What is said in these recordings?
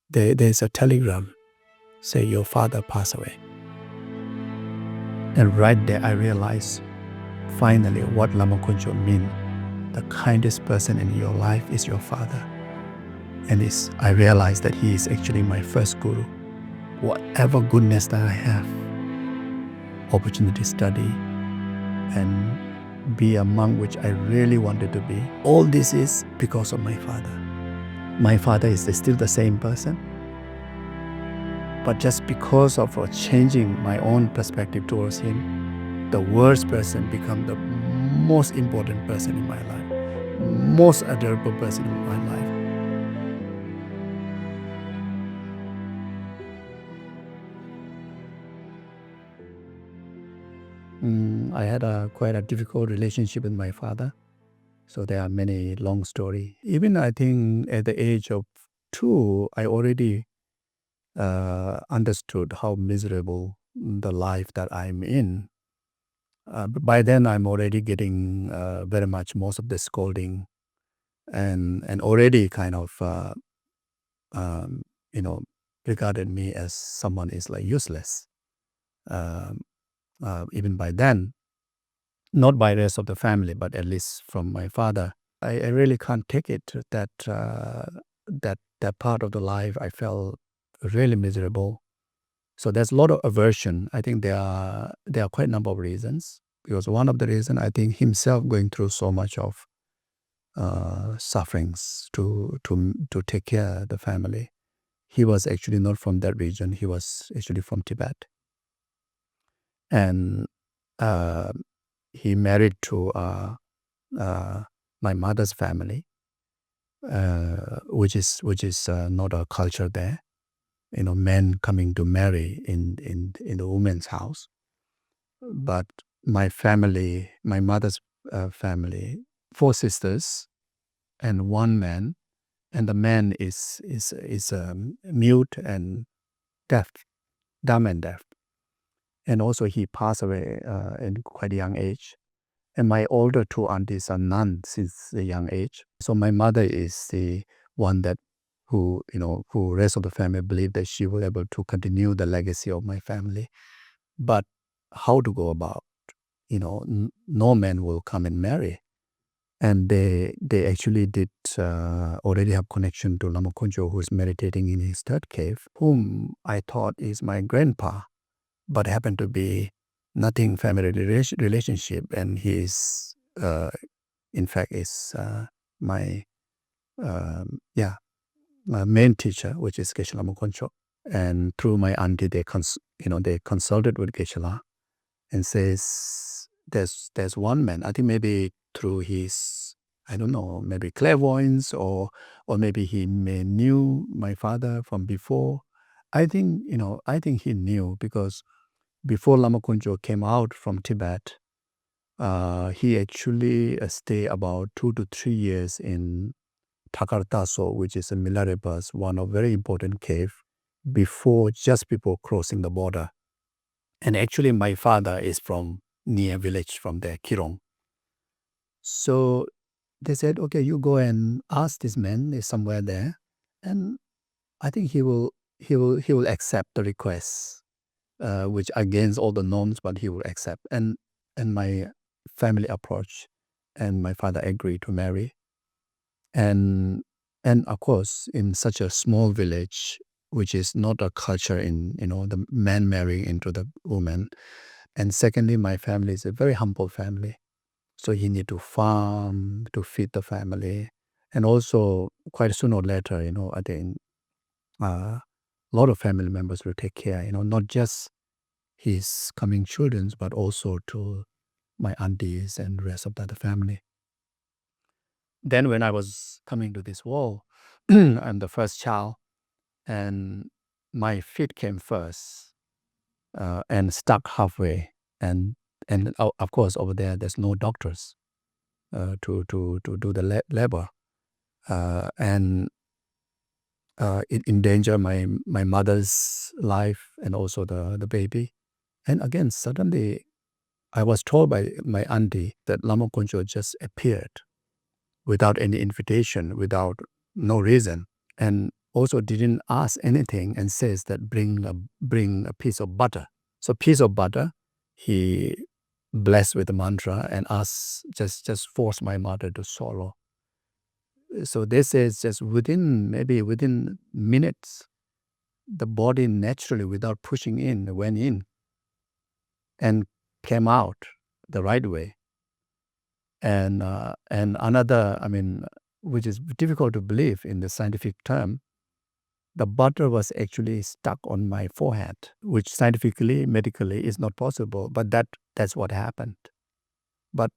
there's a telegram, say your father passed away. And right there I realized finally what Lama Konchog means. The kindest person in your life is your father. And I realized that he is actually my first guru. Whatever goodness that I have, opportunity to study and be a monk, which I really wanted to be, all this is because of my father. My father is still the same person, but just because of changing my own perspective towards him, the worst person become the most important person in my life, most adorable person in my life. I had quite a difficult relationship with my father. So there are many long stories. Even I think at the age of 2, I already understood how miserable the life that I'm in. But by then, I'm already getting very much most of the scolding, and already kind of regarded me as someone is like useless. Even by then, not by the rest of the family, but at least from my father. I really can't take it that that part of the life I felt really miserable. So there's a lot of aversion. I think there are quite a number of reasons. Because one of the reasons I think himself going through so much of sufferings to take care of the family. He was actually not from that region. He was actually from Tibet, and he married to my mother's family, which is not a culture there. Men coming to marry in the woman's house. But my family, my mother's family, 4 sisters and 1 man, and the man is mute and deaf, dumb and deaf, and also he passed away in quite a young age. And my older 2 aunties are nuns since a young age. So my mother is the one that who rest of the family believe that she will be able to continue the legacy of my family. But how to go about? No man will come and marry. And they actually did already have connection to Lama Konchog, who is meditating in his 3rd cave, whom I thought is my grandpa, but happened to be nothing family relationship, and he is in fact is my main teacher, which is Geshe Lama Konchog. And through my auntie, they consulted with Geshe-la and says there's one man. I think maybe through his, I don't know, maybe clairvoyance or maybe he knew my father from before. I think he knew, because before Lama Konchog came out from Tibet, he actually stayed about 2 to 3 years in Takartaso, which is in Milarepas, one of very important cave, just before crossing the border. And actually my father is from near village from there, Kirong. So they said, okay, you go and ask this man, is somewhere there, and I think he will accept the request, which against all the norms, but he will accept. And my family approached, and my father agreed to marry. And of course, in such a small village, which is not a culture in the man marrying into the woman. And secondly, my family is a very humble family, so he need to farm to feed the family, and also quite soon or later, I think a lot of family members will take care, not just his coming children, but also to my aunties and rest of the other family. Then when I was coming to this world, I'm the first child, and my feet came first and stuck halfway. And of course, over there's no doctors to do the labor. And it endangered my mother's life and also the baby. And again, suddenly, I was told by my auntie that Lama Konchog just appeared without any invitation, without no reason. And also didn't ask anything and says that bring a piece of butter. So piece of butter, he blessed with the mantra and asks, just force my mother to swallow. So this is just within minutes, the body naturally, without pushing in, went in and came out the right way. And another, which is difficult to believe in the scientific term, the butter was actually stuck on my forehead, which scientifically, medically is not possible, but that's what happened. But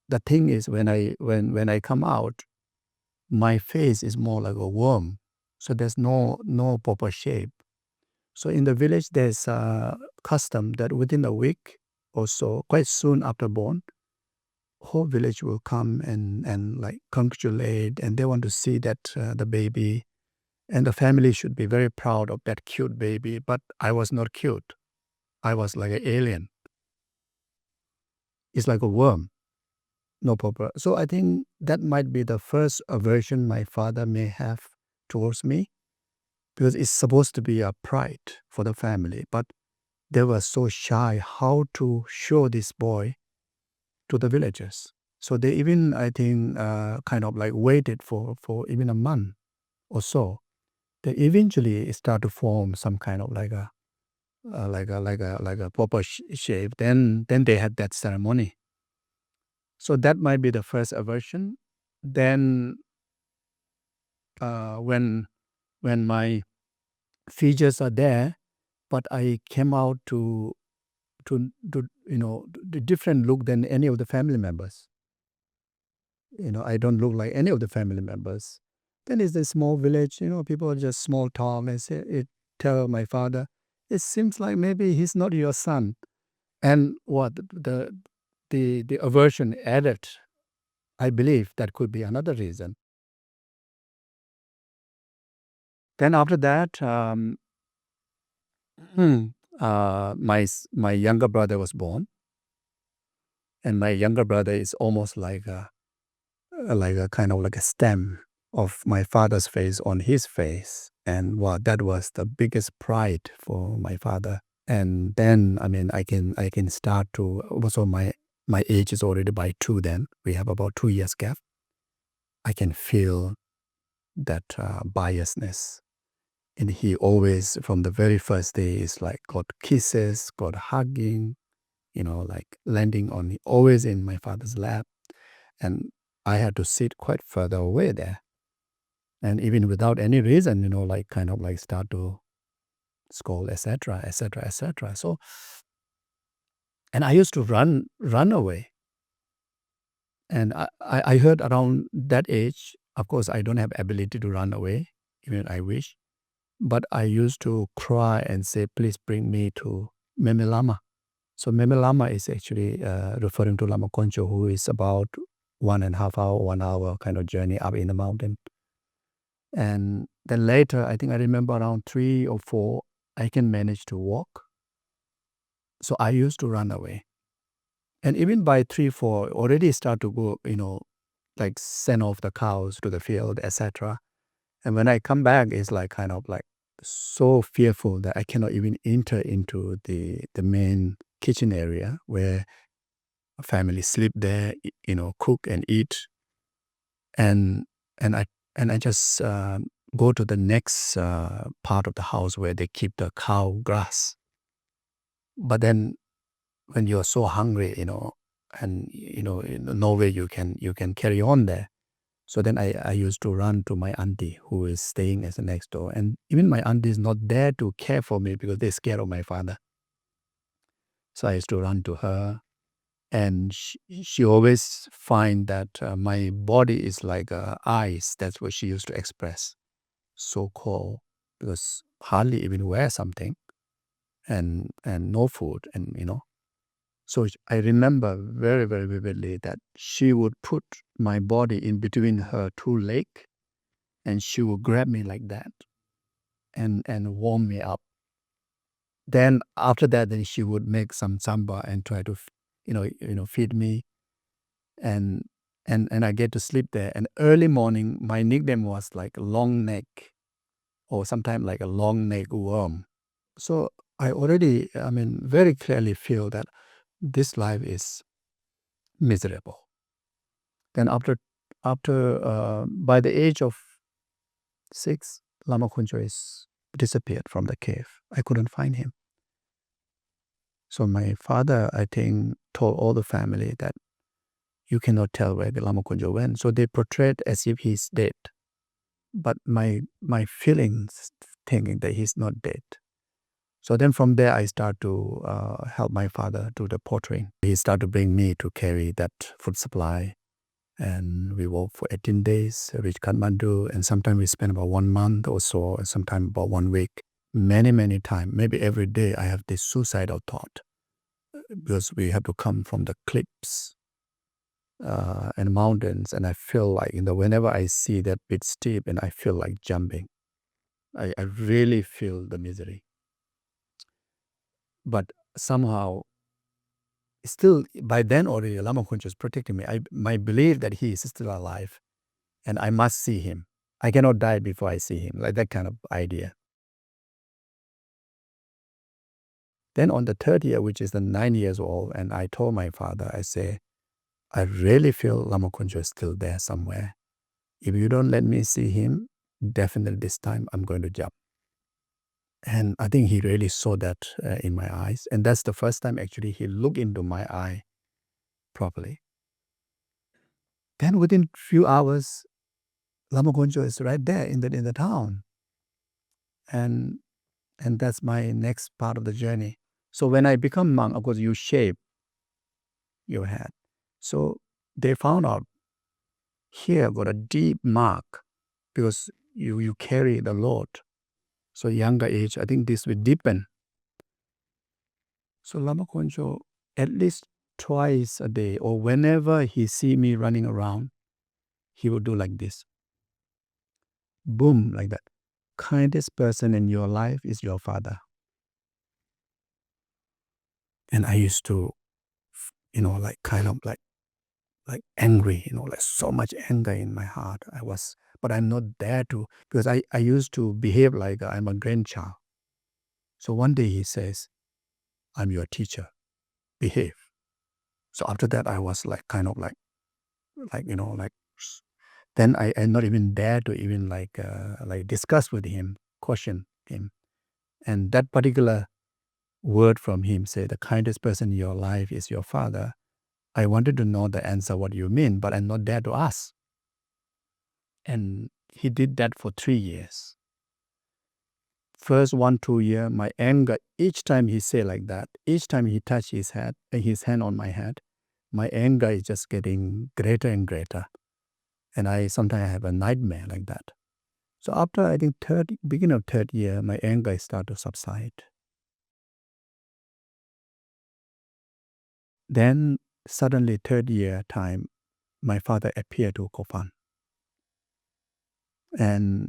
the thing is, when I come out, my face is more like a worm, so there's no proper shape. So in the village, there's a custom that within a week or so, quite soon after born, whole village will come and like congratulate, and they want to see that the baby, and the family should be very proud of that cute baby. But I was not cute. I was like an alien. It's like a worm, no proper. So I think that might be the first aversion my father may have towards me, because it's supposed to be a pride for the family, but they were so shy how to show this boy to the villagers. So they even, I think, kind of like waited for even a month or so. They eventually start to form some kind of like a proper shape. Then they had that ceremony. So that might be the first aversion. Then when my features are there, but I came out to the different look than any of the family members. I don't look like any of the family members. Then it's a small village, people just small talk and tell my father, it seems like maybe he's not your son. And what the aversion added, I believe that could be another reason. Then after that, my younger brother was born, and my younger brother is almost like a kind of like a stem of my father's face on his face, and that was the biggest pride for my father. And then I can start to also my age is already by 2. Then we have about 2 years gap. I can feel that biasness. And he always, from the very first day, is like got kisses, got hugging, like landing on always in my father's lap. And I had to sit quite further away there. And even without any reason, like kind of like start to scold, etc., etc., etc. So, and I used to run away. And I heard around that age, of course, I don't have ability to run away, even I wish. But I used to cry and say, please bring me to Meme Lama. So Meme Lama is actually referring to Lama Konchog, who is about 1.5 hour, 1 hour kind of journey up in the mountain. And then later, I think I remember around 3 or 4, I can manage to walk. So I used to run away. And even by 3, 4, already start to go, like send off the cows to the field, etc. And when I come back, it's like kind of like so fearful that I cannot even enter into the main kitchen area where a family sleep there, cook and eat. And I just go to the next part of the house where they keep the cow grass. But then when you're so hungry, and no way you can carry on there. So then I used to run to my auntie who is staying as the next door. And even my auntie is not there to care for me because they're scared of my father. So I used to run to her. And she always find that my body is like ice. That's what she used to express. So cold because hardly even wear something and no food and. So I remember very, very vividly that she would put my body in between her 2 legs and she would grab me like that and warm me up. Then after that, then she would make some samba and try to, feed me, and I get to sleep there. And early morning, my nickname was like long neck or sometimes like a long-necked worm. So I already, very clearly feel that this life is miserable. Then by the age of 6, Lama Konchog is disappeared from the cave. I couldn't find him. So my father, I think, told all the family that you cannot tell where the Lama Konchog went. So they portrayed as if he's dead. But my feelings thinking that he's not dead. So then from there, I start to help my father do the portering. He started to bring me to carry that food supply. And we walk for 18 days, reach Kathmandu, and sometimes we spend about 1 month or so, and sometimes about 1 week. Many, many times, maybe every day, I have this suicidal thought because we have to come from the cliffs and mountains, and I feel like, whenever I see that bit steep, and I feel like jumping, I really feel the misery. But somehow, still, by then already, Lama Konchog is protecting me. My belief that he is still alive, and I must see him. I cannot die before I see him, like that kind of idea. Then on the 3rd year, which is the 9 years old, and I told my father, I say, I really feel Lama Konchog is still there somewhere. If you don't let me see him, definitely this time I'm going to jump. And I think he really saw that in my eyes. And that's the first time actually he looked into my eye properly. Then within few hours, Lama Konchog is right there in the town. And that's my next part of the journey. So when I become monk, of course, you shave your head. So they found out here got a deep mark because you carry the load. So younger age, I think this will deepen. So Lama Konchog, at least twice a day, or whenever he see me running around, he would do like this. Boom, like that. Kindest person in your life is your father. And I used to, like kind of like angry, like so much anger in my heart. But I'm not there to, because I used to behave like I'm a grandchild. So one day he says, I'm your teacher, behave. So after that, I was like, kind of like, then I not even dare to even like discuss with him, question him. And that particular word from him said, the kindest person in your life is your father. I wanted to know the answer, what you mean, but I'm not there to ask. And he did that for 3 years. First 1-2 year, my anger, each time he say like that, each time he touch his hand on my head, my anger is just getting greater and greater. And I sometimes have a nightmare like that. So after, I think, beginning of 3rd year, my anger start to subside. Then suddenly 3rd year time, my father appeared to Kopan. And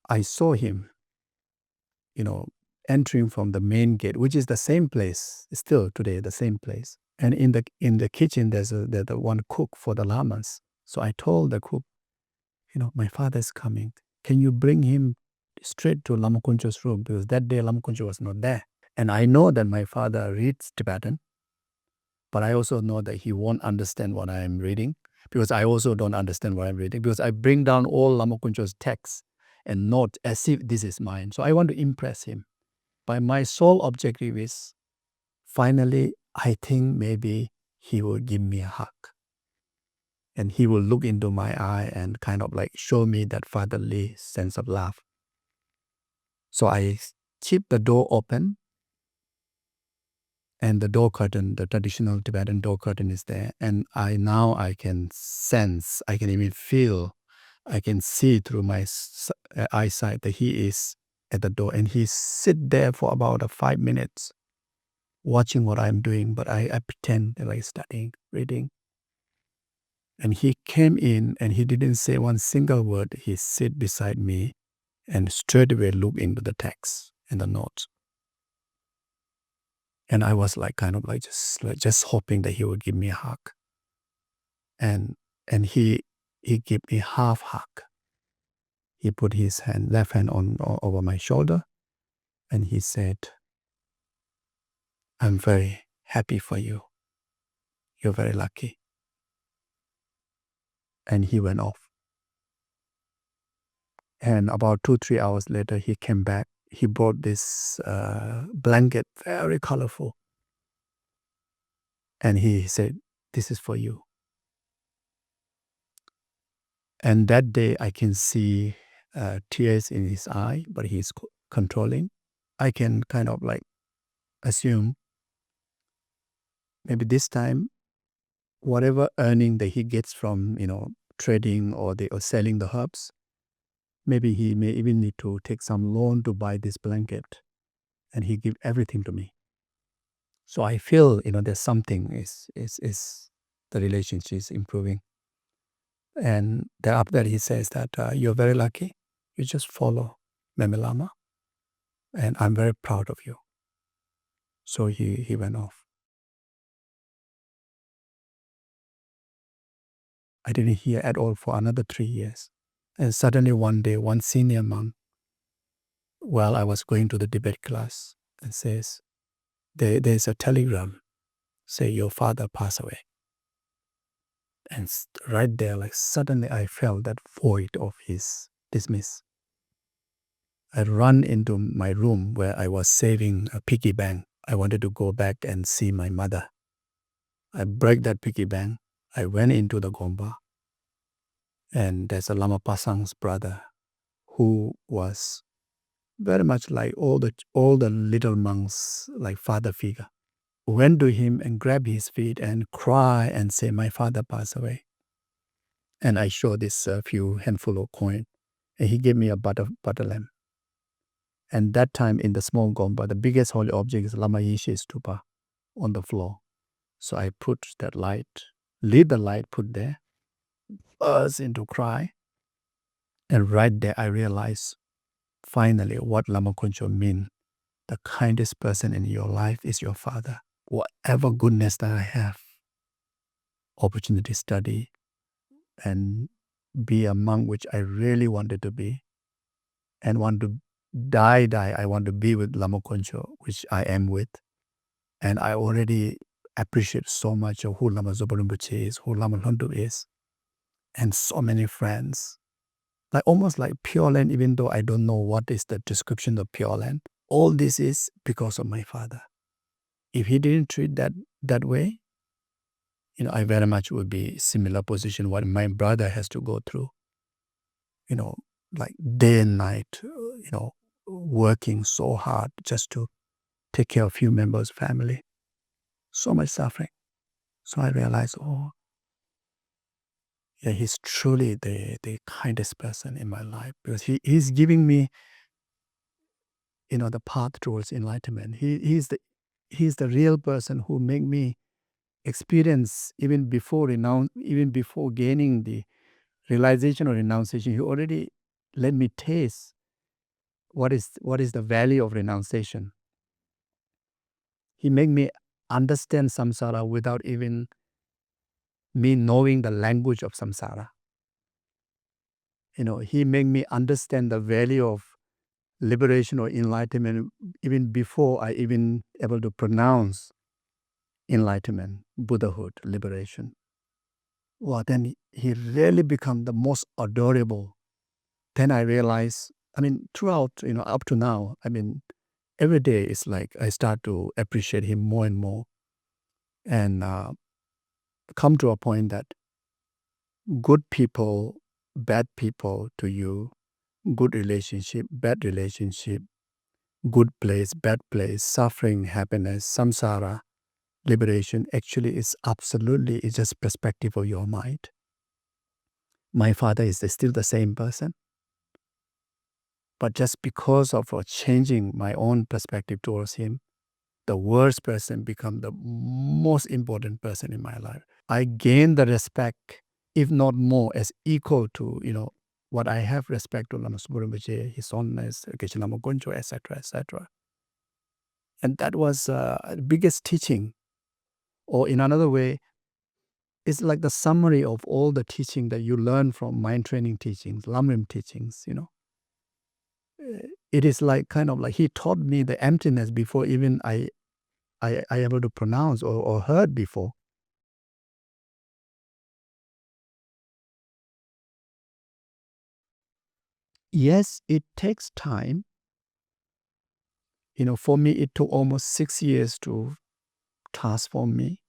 I saw him, entering from the main gate, which is the same place, still today, the same place. And in the kitchen, there's the one cook for the lamas. So I told the cook, my father's coming. Can you bring him straight to Lama Konchog's room? Because that day Lama Konchog was not there. And I know that my father reads Tibetan, but I also know that he won't understand what I am reading, because I also don't understand what I'm reading, because I bring down all Lama Konchog's texts and note as if this is mine. So I want to impress him. But my sole objective is, finally, I think maybe he will give me a hug. And he will look into my eye and kind of like show me that fatherly sense of love. So I keep the door open, and the door curtain, the traditional Tibetan door curtain is there. And I can sense, I can even feel, I can see through my eyesight that he is at the door. And he sit there for about 5 minutes watching what I'm doing, but I pretend that I'm studying, reading. And he came in and he didn't say one single word. He sit beside me and straight away look into the text and the notes. And I was like kind of like just hoping that he would give me a hug. And he gave me half hug. he put his left hand over my shoulder, and he said, "I'm very happy for you. You're very lucky." And he went off. And about 2-3 hours later, he came back. He brought this blanket, very colorful. And he said, "This is for you." And that day I can see tears in his eye, but he's controlling. I can kind of like assume maybe this time, whatever earning that he gets from, trading or selling the herbs, maybe he may even need to take some loan to buy this blanket, and he give everything to me. So I feel, there's something is the relationship is improving. And after that he says that you're very lucky. You just follow Meme Lama, and I'm very proud of you. So he went off. I didn't hear at all for another 3 years. And suddenly one day, one senior monk, while I was going to the debate class, and says, there's a telegram, say your father passed away. And right there, like suddenly I felt that void of his dismiss. I ran into my room where I was saving a piggy bank. I wanted to go back and see my mother. I break that piggy bank. I went into the Gompa, and there's a Lama Pasang's brother who was very much like all the little monks, like father figure. Went to him and grabbed his feet and cry and say, "My father passed away." And I showed this few handful of coin, and he gave me a butter lamp. And that time in the small Gompa, the biggest holy object is Lama Yeshe Stupa on the floor. So I put that light, lit the light, put there, burst into cry. And right there I realized finally what Lama Konchog mean. The kindest person in your life is your father. Whatever goodness that I have, opportunity to study and be a monk, which I really wanted to be, and want to die, I want to be with Lama Konchog, which I am with. And I already appreciate so much of who Lama Zopa Rinpoche is, who Lama Londu is, and so many friends. Like almost like Pure Land, even though I don't know what is the description of Pure Land. All this is because of my father. If he didn't treat that way, I very much would be similar position what my brother has to go through. Like day and night, working so hard just to take care of few members' family. So much suffering. So I realized, yeah, he's truly the kindest person in my life, because he's giving me, the path towards enlightenment. He's the real person who make me experience even before gaining the realization or renunciation. He already let me taste what is the value of renunciation. He made me understand samsara without even me knowing the language of samsara. He made me understand the value of liberation or enlightenment even before I even able to pronounce enlightenment, Buddhahood, liberation. Well, then he really become the most adorable. Then I realize, throughout, up to now, every day it's like I start to appreciate him more and more, and come to a point that good people, bad people to you, good relationship, bad relationship, good place, bad place, suffering, happiness, samsara, liberation, actually is absolutely, it's just perspective of your mind. My father is still the same person, but just because of changing my own perspective towards him, the worst person become the most important person in my life. I gain the respect, if not more, as equal to, what I have respect to Lama Zopa Rinpoche, His Holiness, Geshe Lama Konchog, etc., etc. And that was the biggest teaching. Or in another way, it's like the summary of all the teaching that you learn from mind training teachings, Lamrim teachings, it is like kind of like he taught me the emptiness before even I able to pronounce or heard before. Yes, it takes time. For me, it took almost 6 years to transform me,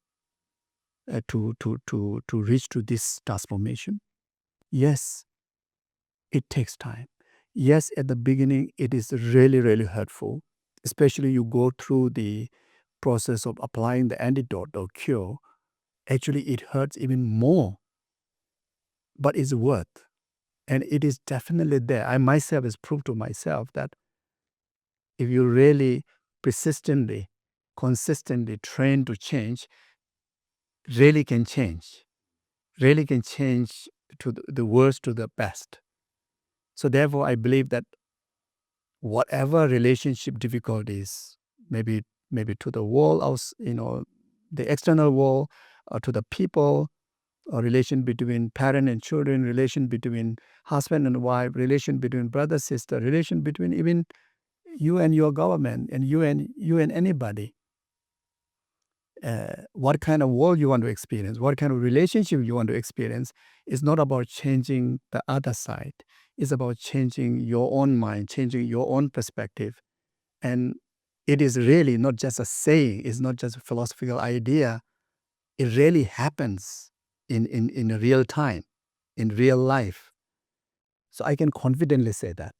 to reach to this transformation. Yes, it takes time. Yes, at the beginning, it is really, really hurtful, especially you go through the process of applying the antidote or cure. Actually, it hurts even more, but it's worth. And it is definitely there. I myself has proved to myself that if you really persistently, consistently train to change, really can change. Really can change to the worst to the best. So therefore, I believe that whatever relationship difficulties, maybe to the world, the external world, or to the people, or relation between parent and children, relation between husband and wife, relation between brother sister, relation between even you and your government, and you and anybody. What kind of world you want to experience, what kind of relationship you want to experience, is not about changing the other side. It's about changing your own mind, changing your own perspective. And it is really not just a saying, it's not just a philosophical idea. It really happens in real time, in real life. So I can confidently say that.